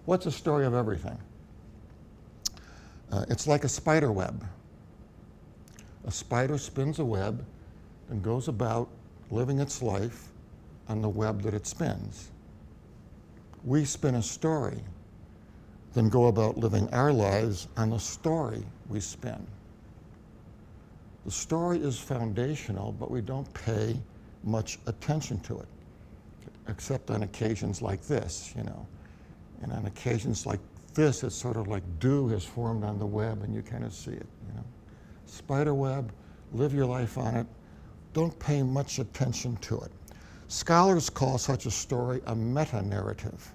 What's a story of everything? It's like a spider web. A spider spins a web and goes about living its life on the web that it spins. We spin a story, then go about living our lives on the story we spin. The story is foundational, but we don't pay much attention to it, except on occasions like this, you know. And on occasions like this, it's sort of like dew has formed on the web and you kind of see it, you know. Spider web, live your life on it, don't pay much attention to it. Scholars call such a story a meta-narrative.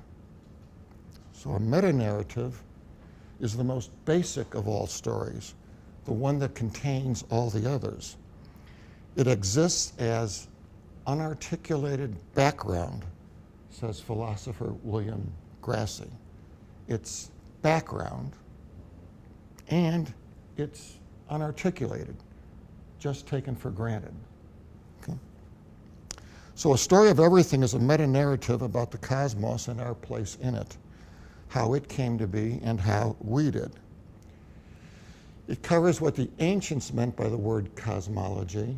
So a meta-narrative is the most basic of all stories, the one that contains all the others. It exists as unarticulated background, says philosopher William Grassi. It's background and it's unarticulated, just taken for granted. Okay? So a story of everything is a meta-narrative about the cosmos and our place in it, how it came to be and how we did. It covers what the ancients meant by the word cosmology,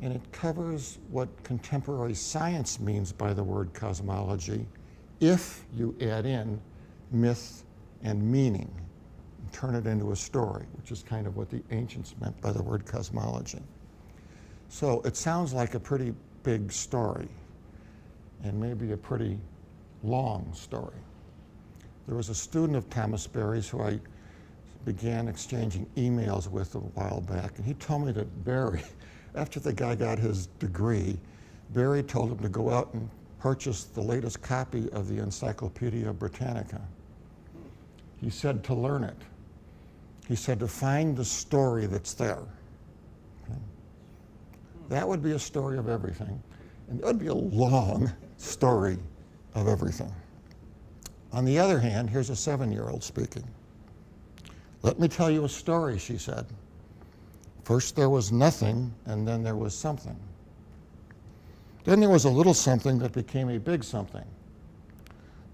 and it covers what contemporary science means by the word cosmology if you add in myth and meaning and turn it into a story, which is kind of what the ancients meant by the word cosmology. So it sounds like a pretty big story and maybe a pretty long story. There was a student of Thomas Berry's who I began exchanging emails with a while back, and he told me that Berry, after the guy got his degree, Berry told him to go out and purchase the latest copy of the Encyclopedia Britannica. He said to learn it. He said to find the story that's there. Okay? That would be a story of everything, and it would be a long story of everything. On the other hand, here's a 7-year-old speaking. Let me tell you a story, she said. First there was nothing, and then there was something. Then there was a little something that became a big something.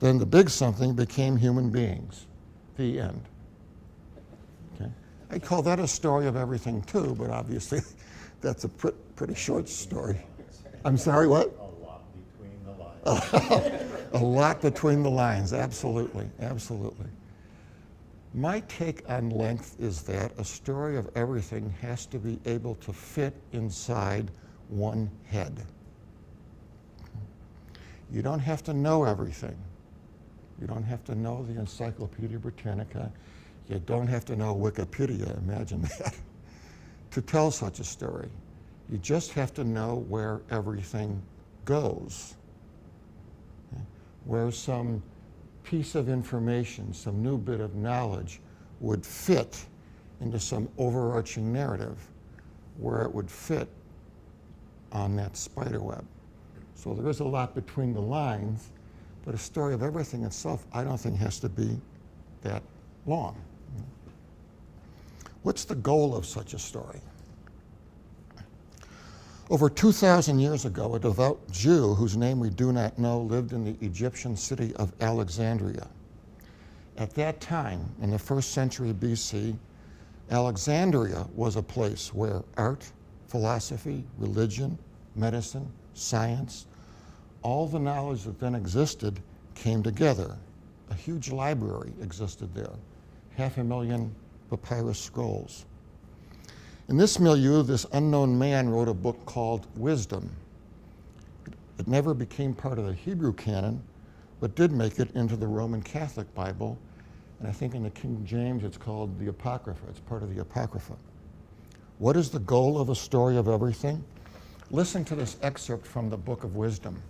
Then the big something became human beings. The end. Okay? I call that a story of everything too, but obviously that's a pretty short story. I'm sorry, what? A lot between the lines. A lot between the lines, absolutely, absolutely. My take on length is that a story of everything has to be able to fit inside one head. You don't have to know everything. You don't have to know the Encyclopedia Britannica. You don't have to know Wikipedia, imagine that, to tell such a story. You just have to know where everything goes, okay? Where some piece of information, some new bit of knowledge would fit into some overarching narrative, where it would fit on that spider web. So there is a lot between the lines, but a story of everything itself, I don't think has to be that long. What's the goal of such a story? Over 2,000 years ago, a devout Jew, whose name we do not know, lived in the Egyptian city of Alexandria. At that time, in the 1st century BC, Alexandria was a place where art, philosophy, religion, medicine, science, all the knowledge that then existed came together. A huge library existed there, 500,000 papyrus scrolls. In this milieu, this unknown man wrote a book called Wisdom. It never became part of the Hebrew canon, but did make it into the Roman Catholic Bible. And I think in the King James, it's called the Apocrypha. It's part of the Apocrypha. What is the goal of a story of everything? Listen to this excerpt from the Book of Wisdom.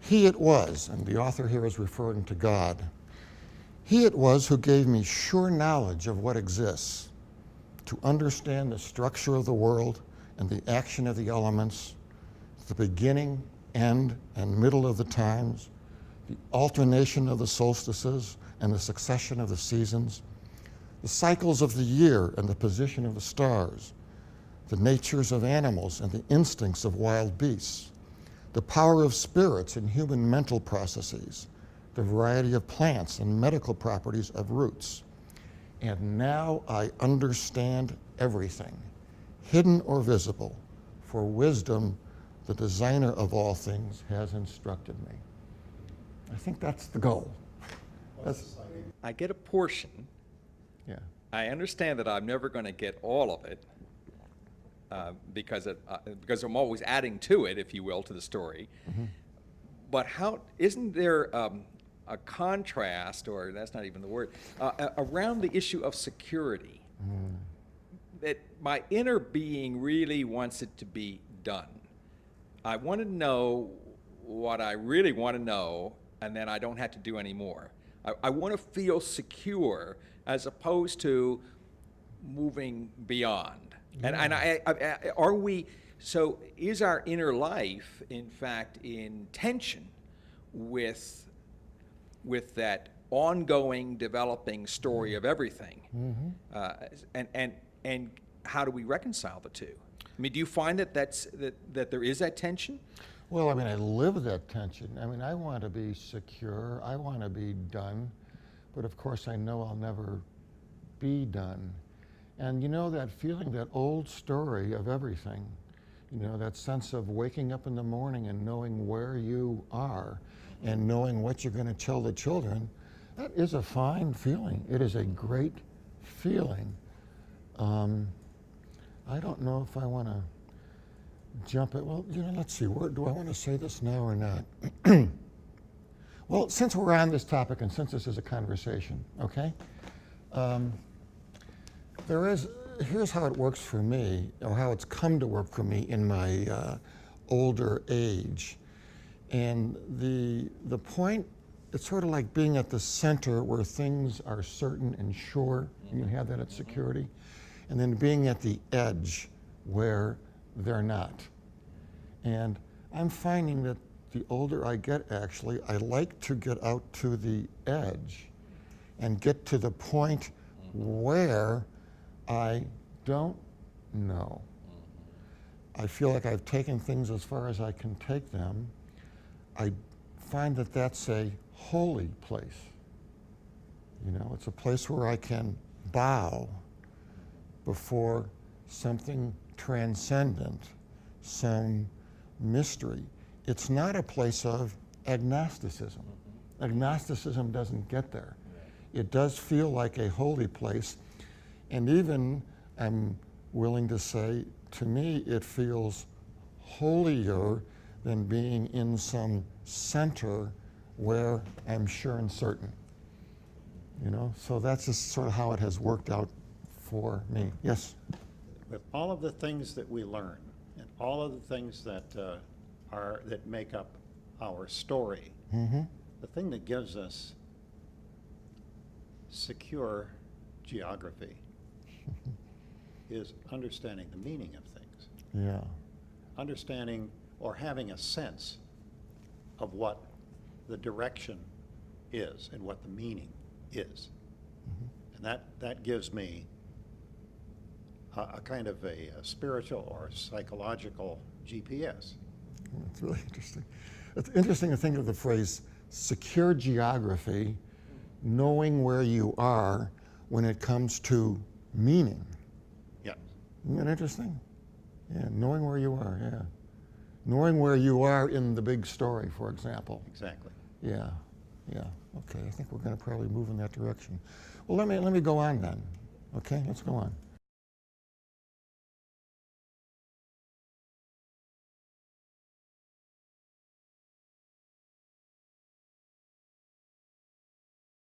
He it was, and the author here is referring to God, he it was who gave me sure knowledge of what exists, to understand the structure of the world and the action of the elements, the beginning, end, and middle of the times, the alternation of the solstices and the succession of the seasons, the cycles of the year and the position of the stars, the natures of animals and the instincts of wild beasts, the power of spirits in human mental processes, the variety of plants and medical properties of roots. And now I understand everything, hidden or visible, for wisdom, the designer of all things, has instructed me. I think that's the goal. I get a portion. Yeah. I understand that I'm never going to get all of it because I'm always adding to it, if you will, to the story. Mm-hmm. But how isn't there a contrast, or that's not even the word, around the issue of security? That my inner being really wants it to be done. I want to know what I really want to know, and then I don't have to do any more. I want to feel secure as opposed to moving beyond. Yeah. So is our inner life, in fact, in tension with that ongoing, developing story of everything? Mm-hmm. And how do we reconcile the two? I mean, do you find that that there is that tension? Well, I mean, I live that tension. I mean, I want to be secure. I want to be done. But of course, I know I'll never be done. And you know that feeling, that old story of everything, you know, that sense of waking up in the morning and knowing where you are and knowing what you're going to tell the children, that is a fine feeling. It is a great feeling. I don't know if I want to jump it. Well, you know, let's see. Do I want to say this now or not? Well, since we're on this topic and since this is a conversation, okay? Here's how it works for me, or how it's come to work for me in my older age. And the point, it's sort of like being at the center where things are certain and sure, and you have that at security, and then being at the edge where they're not. And I'm finding that the older I get, actually, I like to get out to the edge and get to the point where I don't know. I feel like I've taken things as far as I can take them. I find that that's a holy place. You know, it's a place where I can bow before something transcendent, some mystery. It's not a place of agnosticism. Agnosticism doesn't get there. It does feel like a holy place, and even, I'm willing to say, to me, it feels holier than being in some center where I'm sure and certain. You know, so that's just sort of how it has worked out for me. Yes? With all of the things that we learn and all of the things that that make up our story, Mm-hmm. the thing that gives us secure geography is understanding the meaning of things. Yeah. Understanding or having a sense of what the direction is and what the meaning is. Mm-hmm. And that gives me a kind of a spiritual or psychological GPS. That's really interesting. It's interesting to think of the phrase secure geography, knowing where you are when it comes to meaning. Yeah. Isn't that interesting? Yeah, knowing where you are, yeah. Knowing where you are in the big story, for example. Exactly. Yeah, yeah. Okay, I think we're going to probably move in that direction. Well, let me go on then. Okay, let's go on.